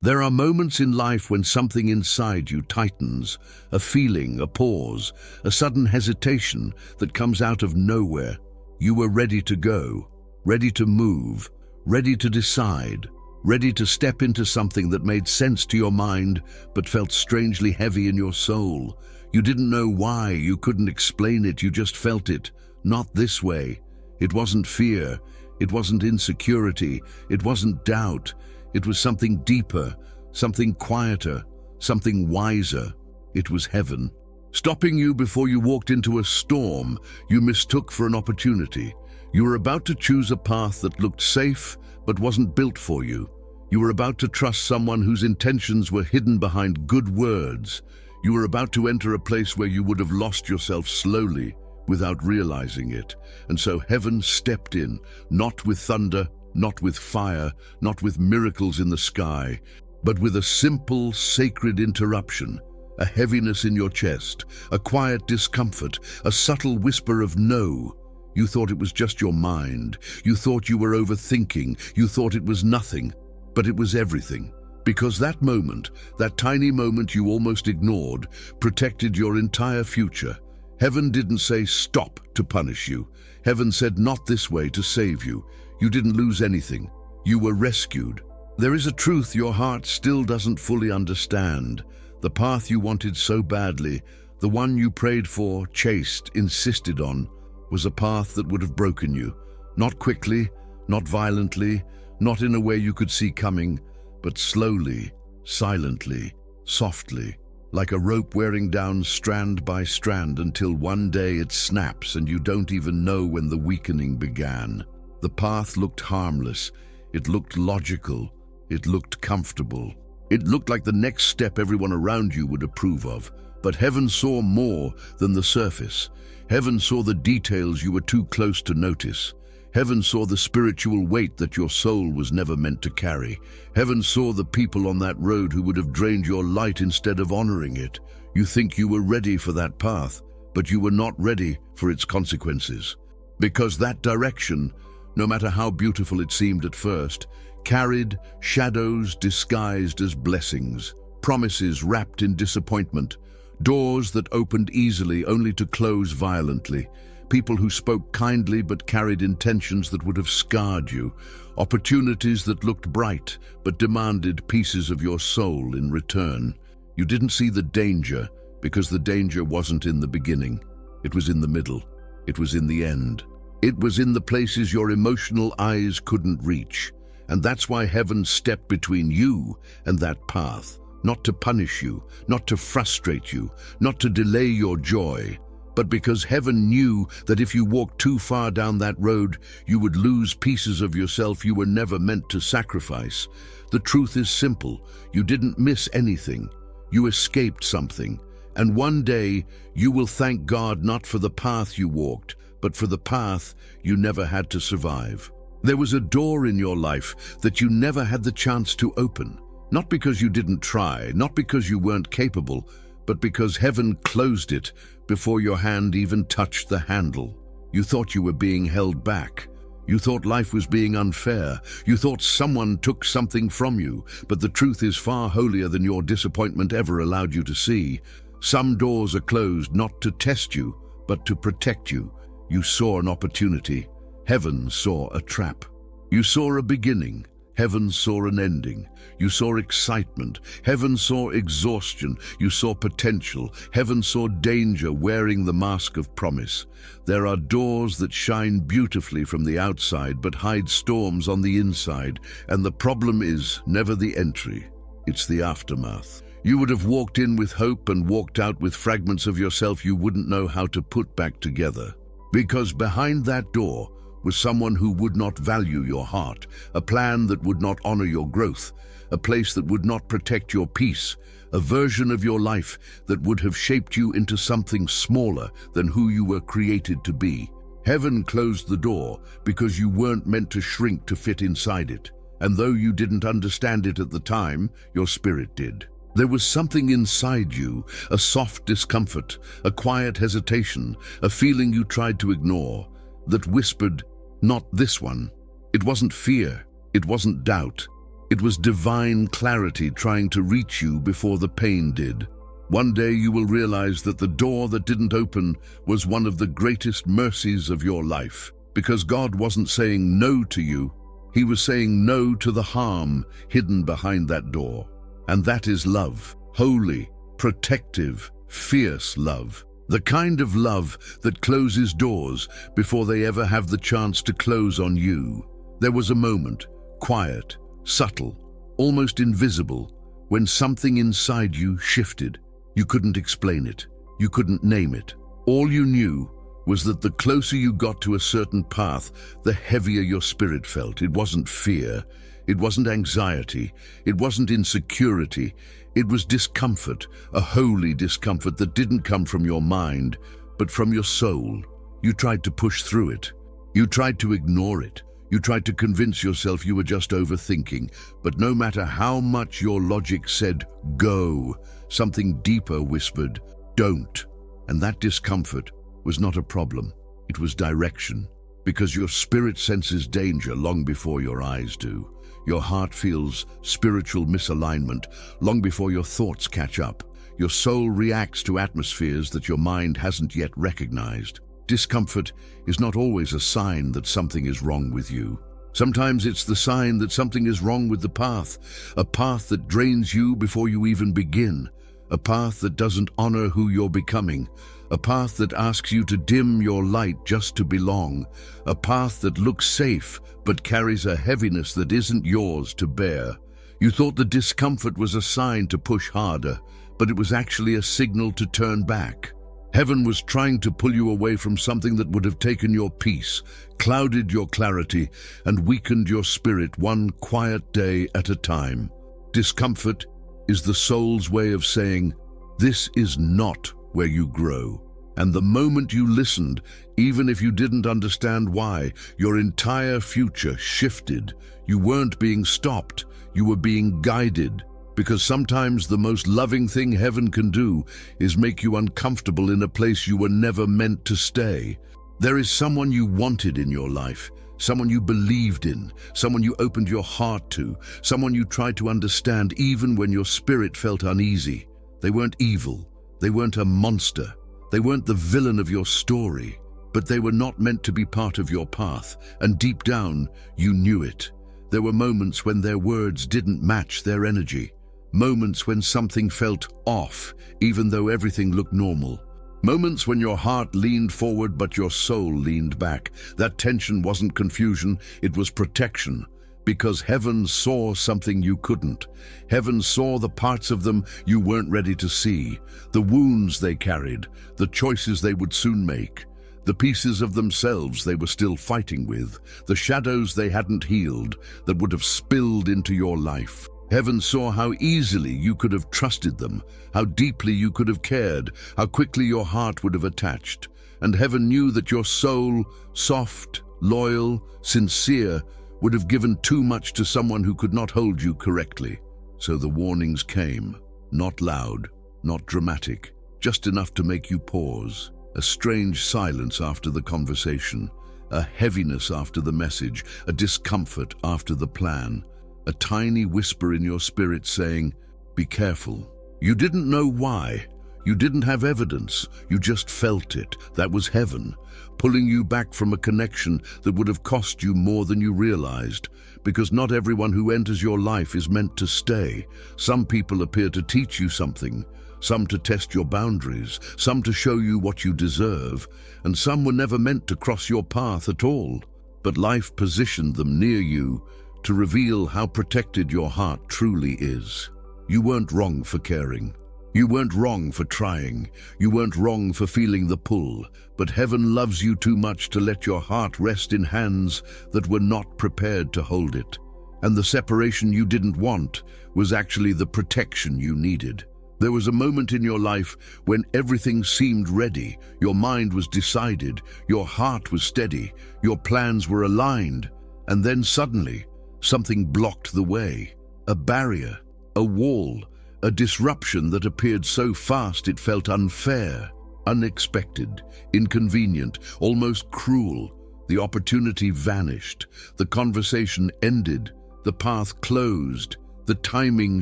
There are moments in life when something inside you tightens, a feeling, a pause, a sudden hesitation that comes out of nowhere. You were ready to go, ready to move, ready to decide, ready to step into something that made sense to your mind but felt strangely heavy in your soul. You didn't know why, you couldn't explain it, you just felt it. Not this way. It wasn't fear, it wasn't insecurity, it wasn't doubt. It was something deeper, something quieter, something wiser. It was heaven. Stopping you before you walked into a storm you mistook for an opportunity. You were about to choose a path that looked safe but wasn't built for you. You were about to trust someone whose intentions were hidden behind good words. You were about to enter a place where you would have lost yourself slowly without realizing it. And so heaven stepped in, not with thunder, not with fire, not with miracles in the sky, but with a simple, sacred interruption, a heaviness in your chest, a quiet discomfort, a subtle whisper of no. You thought it was just your mind. You thought you were overthinking. You thought it was nothing, but it was everything. Because that moment, that tiny moment you almost ignored, protected your entire future. Heaven didn't say stop to punish you. Heaven said not this way to save you. You didn't lose anything. You were rescued. There is a truth your heart still doesn't fully understand. The path you wanted so badly, the one you prayed for, chased, insisted on, was a path that would have broken you. Not quickly, not violently, not in a way you could see coming, but slowly, silently, softly, like a rope wearing down strand by strand until one day it snaps and you don't even know when the weakening began. The path looked harmless, it looked logical, it looked comfortable. It looked like the next step everyone around you would approve of. But heaven saw more than the surface. Heaven saw the details you were too close to notice. Heaven saw the spiritual weight that your soul was never meant to carry. Heaven saw the people on that road who would have drained your light instead of honoring it. You think you were ready for that path, but you were not ready for its consequences. Because that direction, no matter how beautiful it seemed at first, carried shadows disguised as blessings, promises wrapped in disappointment, doors that opened easily only to close violently, people who spoke kindly but carried intentions that would have scarred you, opportunities that looked bright but demanded pieces of your soul in return. You didn't see the danger because the danger wasn't in the beginning. It was in the middle. It was in the end. It was in the places your emotional eyes couldn't reach. And that's why heaven stepped between you and that path, not to punish you, not to frustrate you, not to delay your joy, but because heaven knew that if you walked too far down that road, you would lose pieces of yourself you were never meant to sacrifice. The truth is simple. You didn't miss anything. You escaped something. And one day, you will thank God not for the path you walked, but for the path you never had to survive. There was a door in your life that you never had the chance to open. Not because you didn't try, not because you weren't capable, but because heaven closed it before your hand even touched the handle. You thought you were being held back. You thought life was being unfair. You thought someone took something from you, but the truth is far holier than your disappointment ever allowed you to see. Some doors are closed not to test you, but to protect you. You saw an opportunity. Heaven saw a trap. You saw a beginning. Heaven saw an ending. You saw excitement. Heaven saw exhaustion. You saw potential. Heaven saw danger wearing the mask of promise. There are doors that shine beautifully from the outside but hide storms on the inside, and the problem is never the entry. It's the aftermath. You would have walked in with hope and walked out with fragments of yourself you wouldn't know how to put back together. Because behind that door was someone who would not value your heart, a plan that would not honor your growth, a place that would not protect your peace, a version of your life that would have shaped you into something smaller than who you were created to be. Heaven closed the door because you weren't meant to shrink to fit inside it. And though you didn't understand it at the time, your spirit did. There was something inside you, a soft discomfort, a quiet hesitation, a feeling you tried to ignore, that whispered, "Not this one." It wasn't fear, it wasn't doubt. It was divine clarity trying to reach you before the pain did. One day you will realize that the door that didn't open was one of the greatest mercies of your life, because God wasn't saying no to you. He was saying no to the harm hidden behind that door. And that is love. Holy, protective, fierce love. The kind of love that closes doors before they ever have the chance to close on you. There was a moment, quiet, subtle, almost invisible, when something inside you shifted. You couldn't explain it. You couldn't name it. All you knew was that the closer you got to a certain path, the heavier your spirit felt. It wasn't fear. It wasn't anxiety. It wasn't insecurity. It was discomfort, a holy discomfort that didn't come from your mind, but from your soul. You tried to push through it. You tried to ignore it. You tried to convince yourself you were just overthinking. But no matter how much your logic said, go, something deeper whispered, don't. And that discomfort was not a problem. It was direction. Because your spirit senses danger long before your eyes do. Your heart feels spiritual misalignment long before your thoughts catch up. Your soul reacts to atmospheres that your mind hasn't yet recognized. Discomfort is not always a sign that something is wrong with you. Sometimes it's the sign that something is wrong with the path, a path that drains you before you even begin, a path that doesn't honor who you're becoming, a path that asks you to dim your light just to belong, a path that looks safe but carries a heaviness that isn't yours to bear. You thought the discomfort was a sign to push harder, but it was actually a signal to turn back. Heaven was trying to pull you away from something that would have taken your peace, clouded your clarity, and weakened your spirit one quiet day at a time. Discomfort is the soul's way of saying, this is not where you grow. And the moment you listened, even if you didn't understand why, your entire future shifted. You weren't being stopped, you were being guided. Because sometimes the most loving thing heaven can do is make you uncomfortable in a place you were never meant to stay. There is someone you wanted in your life, someone you believed in, someone you opened your heart to, someone you tried to understand even when your spirit felt uneasy. They weren't evil, they weren't a monster, they weren't the villain of your story, but they were not meant to be part of your path, and deep down, you knew it. There were moments when their words didn't match their energy. Moments when something felt off, even though everything looked normal. Moments when your heart leaned forward but your soul leaned back. That tension wasn't confusion, it was protection. Because heaven saw something you couldn't. Heaven saw the parts of them you weren't ready to see. The wounds they carried, the choices they would soon make. The pieces of themselves they were still fighting with. The shadows they hadn't healed that would have spilled into your life. Heaven saw how easily you could have trusted them, how deeply you could have cared, how quickly your heart would have attached. And heaven knew that your soul, soft, loyal, sincere, would have given too much to someone who could not hold you correctly. So the warnings came, not loud, not dramatic, just enough to make you pause. A strange silence after the conversation, a heaviness after the message, a discomfort after the plan. A tiny whisper in your spirit saying, be careful. You didn't know why. You didn't have evidence. You just felt it. That was heaven, pulling you back from a connection that would have cost you more than you realized. Because not everyone who enters your life is meant to stay. Some people appear to teach you something, some to test your boundaries, some to show you what you deserve, and some were never meant to cross your path at all. But life positioned them near you to reveal how protected your heart truly is. You weren't wrong for caring. You weren't wrong for trying. You weren't wrong for feeling the pull. But heaven loves you too much to let your heart rest in hands that were not prepared to hold it. And the separation you didn't want was actually the protection you needed. There was a moment in your life when everything seemed ready. Your mind was decided. Your heart was steady. Your plans were aligned. And then suddenly, something blocked the way. A barrier, a wall, a disruption that appeared so fast it felt unfair, unexpected, inconvenient, almost cruel. The opportunity vanished. The conversation ended. The path closed. The timing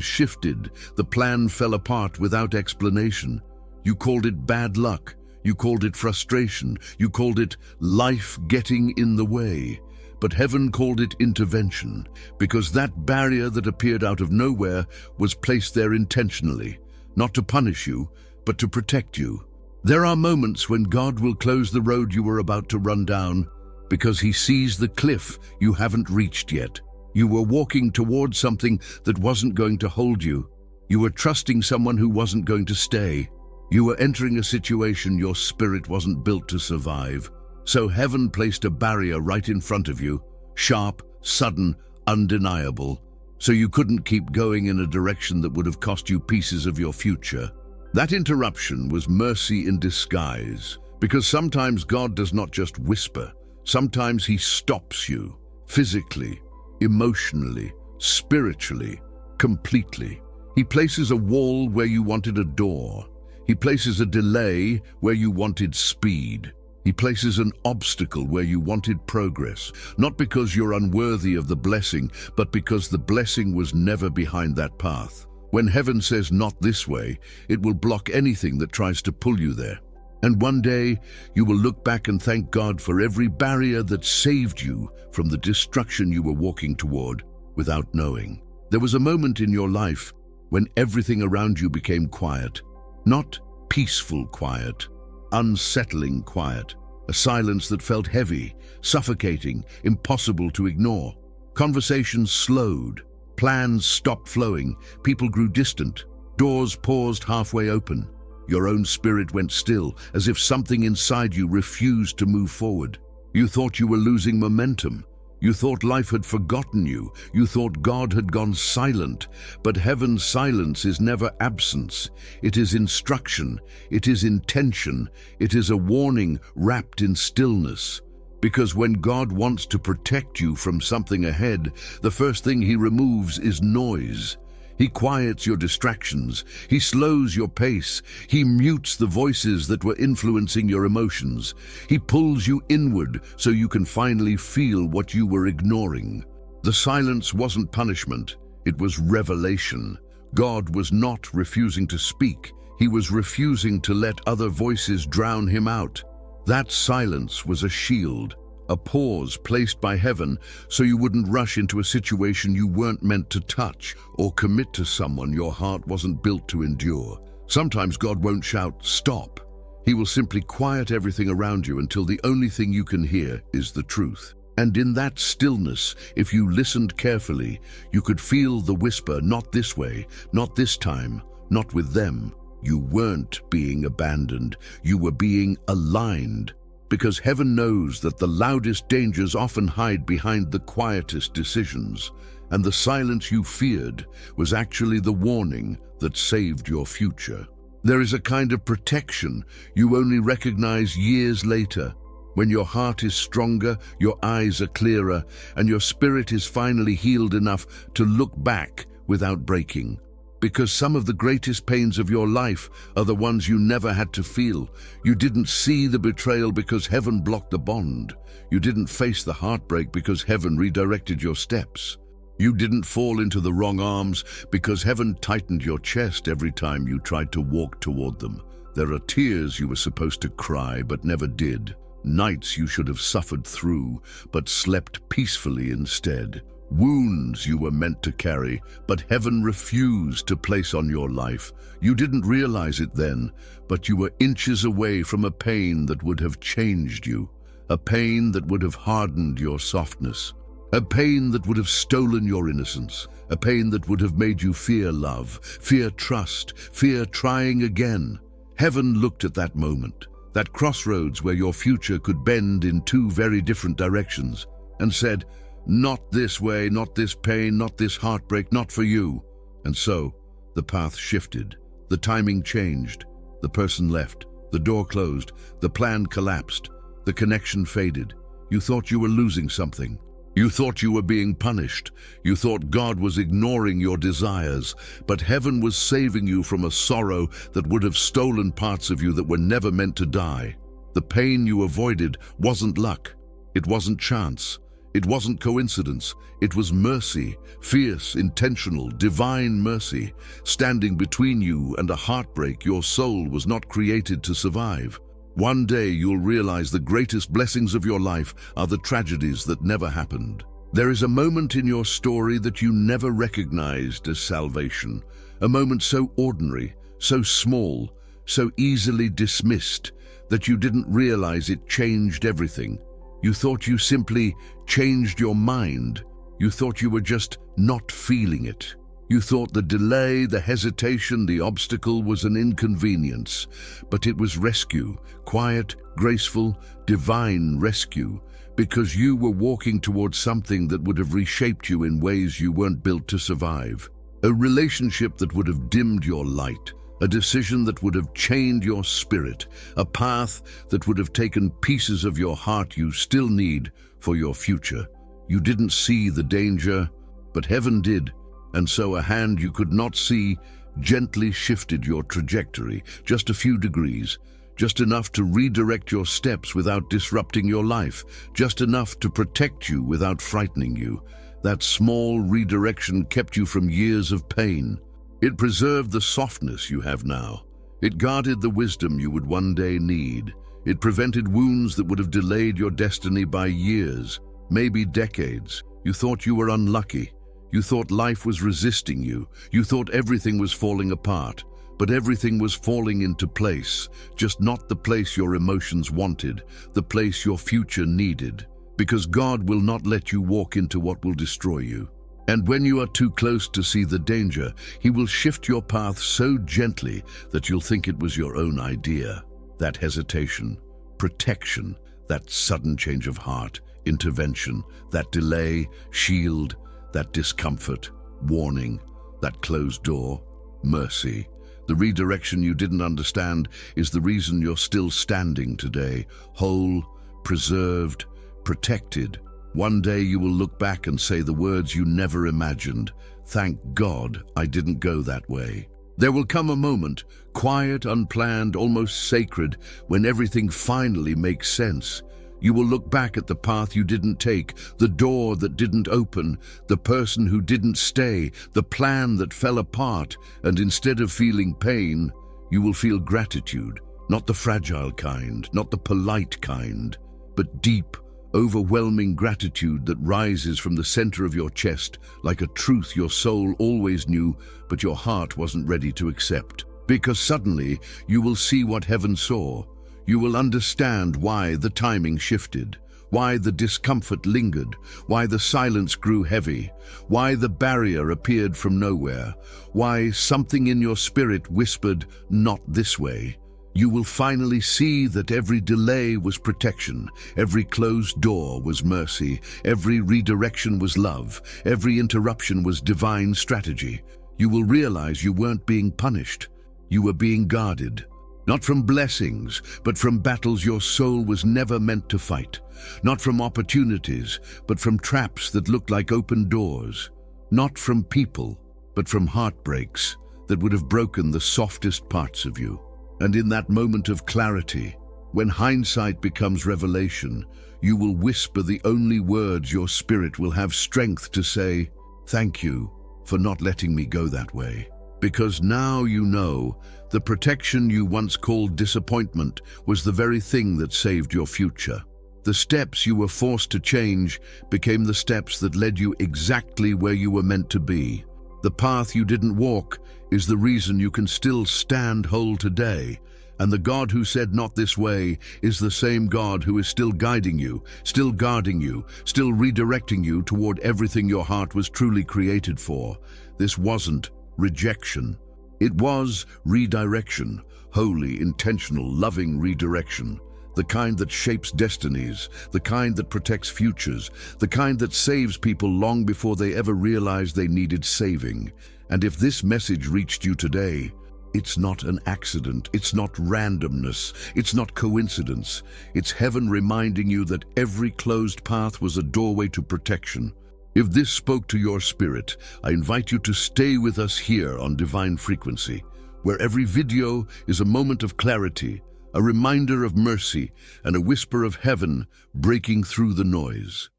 shifted. The plan fell apart without explanation. You called it bad luck. You called it frustration. You called it life getting in the way. But heaven called it intervention, because that barrier that appeared out of nowhere was placed there intentionally, not to punish you, but to protect you. There are moments when God will close the road you were about to run down, because he sees the cliff you haven't reached yet. You were walking towards something that wasn't going to hold you. You were trusting someone who wasn't going to stay. You were entering a situation your spirit wasn't built to survive. So heaven placed a barrier right in front of you, sharp, sudden, undeniable, so you couldn't keep going in a direction that would have cost you pieces of your future. That interruption was mercy in disguise, because sometimes God does not just whisper. Sometimes he stops you, physically, emotionally, spiritually, completely. He places a wall where you wanted a door. He places a delay where you wanted speed. He places an obstacle where you wanted progress, not because you're unworthy of the blessing, but because the blessing was never behind that path. When heaven says not this way, it will block anything that tries to pull you there. And one day, you will look back and thank God for every barrier that saved you from the destruction you were walking toward without knowing. There was a moment in your life when everything around you became quiet, not peaceful quiet, unsettling quiet, a silence that felt heavy, suffocating, impossible to ignore. Conversations slowed, plans stopped flowing, people grew distant, doors paused halfway open. Your own spirit went still, as if something inside you refused to move forward. You thought you were losing momentum. You thought life had forgotten you. You thought God had gone silent. But heaven's silence is never absence. It is instruction. It is intention. It is a warning wrapped in stillness. Because when God wants to protect you from something ahead, the first thing he removes is noise. He quiets your distractions. He slows your pace. He mutes the voices that were influencing your emotions. He pulls you inward so you can finally feel what you were ignoring. The silence wasn't punishment. It was revelation. God was not refusing to speak. He was refusing to let other voices drown him out. That silence was a shield, a pause placed by heaven so you wouldn't rush into a situation you weren't meant to touch or commit to someone your heart wasn't built to endure. Sometimes God won't shout, "Stop." He will simply quiet everything around you until the only thing you can hear is the truth. And in that stillness, if you listened carefully, you could feel the whisper, "Not this way, not this time, not with them." You weren't being abandoned. You were being aligned. Because heaven knows that the loudest dangers often hide behind the quietest decisions, and the silence you feared was actually the warning that saved your future. There is a kind of protection you only recognize years later, when your heart is stronger, your eyes are clearer, and your spirit is finally healed enough to look back without breaking. Because some of the greatest pains of your life are the ones you never had to feel. You didn't see the betrayal because heaven blocked the bond. You didn't face the heartbreak because heaven redirected your steps. You didn't fall into the wrong arms because heaven tightened your chest every time you tried to walk toward them. There are tears you were supposed to cry but never did. Nights you should have suffered through but slept peacefully instead. Wounds you were meant to carry, but heaven refused to place on your life. You didn't realize it then, but you were inches away from a pain that would have changed you, a pain that would have hardened your softness, a pain that would have stolen your innocence, a pain that would have made you fear love, fear trust, fear trying again. Heaven looked at that moment, that crossroads where your future could bend in two very different directions, and said, "Not this way, not this pain, not this heartbreak, not for you." And so, the path shifted, the timing changed, the person left, the door closed, the plan collapsed, the connection faded. You thought you were losing something. You thought you were being punished. You thought God was ignoring your desires, but heaven was saving you from a sorrow that would have stolen parts of you that were never meant to die. The pain you avoided wasn't luck. It wasn't chance. It wasn't coincidence. It was mercy, fierce, intentional, divine mercy, standing between you and a heartbreak your soul was not created to survive. One day you'll realize the greatest blessings of your life are the tragedies that never happened. There is a moment in your story that you never recognized as salvation, a moment so ordinary, so small, so easily dismissed that you didn't realize it changed everything. You thought you simply changed your mind. You thought you were just not feeling it. You thought the delay, the hesitation, the obstacle was an inconvenience, but it was rescue, quiet, graceful, divine rescue, because you were walking towards something that would have reshaped you in ways you weren't built to survive. A relationship that would have dimmed your light, a decision that would have chained your spirit, a path that would have taken pieces of your heart you still need for your future. You didn't see the danger, but heaven did, and so a hand you could not see gently shifted your trajectory, just a few degrees, just enough to redirect your steps without disrupting your life, just enough to protect you without frightening you. That small redirection kept you from years of pain. It preserved the softness you have now. It guarded the wisdom you would one day need. It prevented wounds that would have delayed your destiny by years, maybe decades. You thought you were unlucky. You thought life was resisting you. You thought everything was falling apart. But everything was falling into place, just not the place your emotions wanted, the place your future needed. Because God will not let you walk into what will destroy you. And when you are too close to see the danger, He will shift your path so gently that you'll think it was your own idea. That hesitation, protection, that sudden change of heart, intervention, that delay, shield, that discomfort, warning, that closed door, mercy. The redirection you didn't understand is the reason you're still standing today, whole, preserved, protected. One day you will look back and say the words you never imagined. Thank God I didn't go that way. There will come a moment, quiet, unplanned, almost sacred, when everything finally makes sense. You will look back at the path you didn't take, the door that didn't open, the person who didn't stay, the plan that fell apart, and instead of feeling pain, you will feel gratitude, not the fragile kind, not the polite kind, but deep, overwhelming gratitude that rises from the center of your chest like a truth your soul always knew, but your heart wasn't ready to accept. Because suddenly you will see what heaven saw. You will understand why the timing shifted, why the discomfort lingered, why the silence grew heavy, why the barrier appeared from nowhere, why something in your spirit whispered, "Not this way." You will finally see that every delay was protection, every closed door was mercy, every redirection was love, every interruption was divine strategy. You will realize you weren't being punished, you were being guarded. Not from blessings, but from battles your soul was never meant to fight. Not from opportunities, but from traps that looked like open doors. Not from people, but from heartbreaks that would have broken the softest parts of you. And in that moment of clarity, when hindsight becomes revelation, you will whisper the only words your spirit will have strength to say, "Thank you for not letting me go that way." Because now you know the protection you once called disappointment was the very thing that saved your future. The steps you were forced to change became the steps that led you exactly where you were meant to be. The path you didn't walk is the reason you can still stand whole today. And the God who said not this way is the same God who is still guiding you, still guarding you, still redirecting you toward everything your heart was truly created for. This wasn't rejection. It was redirection, holy, intentional, loving redirection. The kind that shapes destinies, the kind that protects futures, the kind that saves people long before they ever realized they needed saving. And if this message reached you today, it's not an accident, it's not randomness, it's not coincidence. It's heaven reminding you that every closed path was a doorway to protection. If this spoke to your spirit, I invite you to stay with us here on Divine Frequency, where every video is a moment of clarity, a reminder of mercy, and a whisper of heaven breaking through the noise.